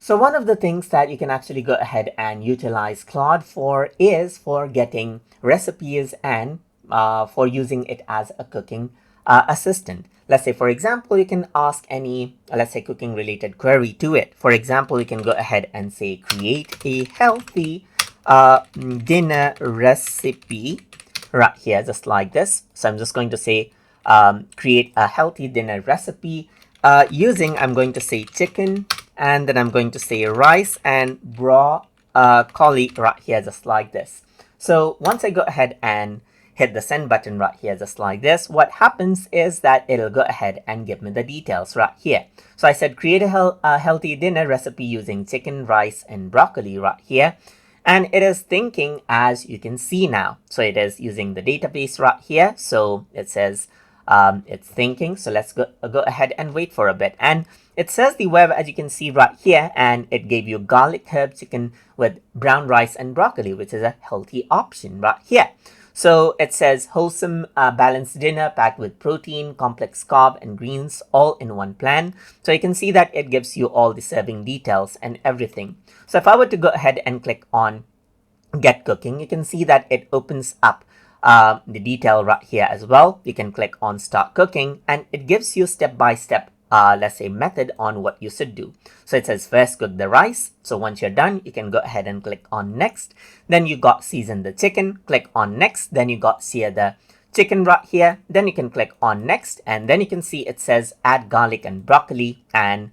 So one of the things that you can actually go ahead and utilize Claude for is for getting recipes and for using it as a cooking assistant. Let's say, for example, you can ask any, let's say, cooking related query to it. For example, you can go ahead and say, create a healthy dinner recipe right here, just like this. So I'm just going to say, create a healthy dinner recipe using, I'm going to say chicken, and then I'm going to say rice and broccoli right here, just like this. So once I go ahead and hit the send button right here, just like this, what happens is that it'll go ahead and give me the details right here. So I said create a healthy dinner recipe using chicken, rice, and broccoli right here. And it is thinking, as you can see now. So it is using the database right here. So it says it's thinking. So let's go ahead and wait for a bit. And it says the web, as you can see right here, and it gave you garlic herb chicken with brown rice and broccoli, which is a healthy option right here. So it says wholesome, balanced dinner packed with protein, complex carb, and greens all in one plan. So you can see that it gives you all the serving details and everything. So if I were to go ahead and click on Get Cooking, you can see that it opens up the detail right here as well. You can click on Start Cooking, and it gives you step-by-step let's say method on what you should do. So it says first cook the rice. So once you're done, you can go ahead and click on next. Then you got season the chicken, click on next. Then you got sear the chicken right here. Then you can click on next, and then you can see it says add garlic and broccoli and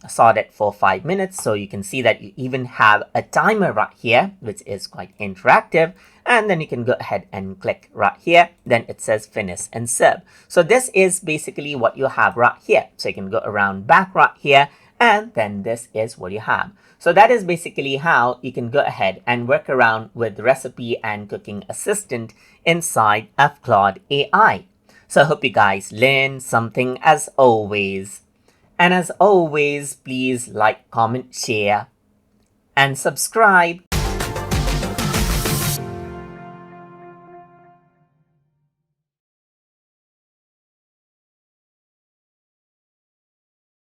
saute it for 5 minutes. So you can see that you even have a timer right here, which is quite interactive. And then you can go ahead and click right here. Then it says finish and serve. So this is basically what you have right here. So you can go around back right here, and then this is what you have. So that is basically how you can go ahead and work around with recipe and cooking assistant inside of Claude AI. So I hope you guys learned something as always. And as always, please like, comment, share, and subscribe.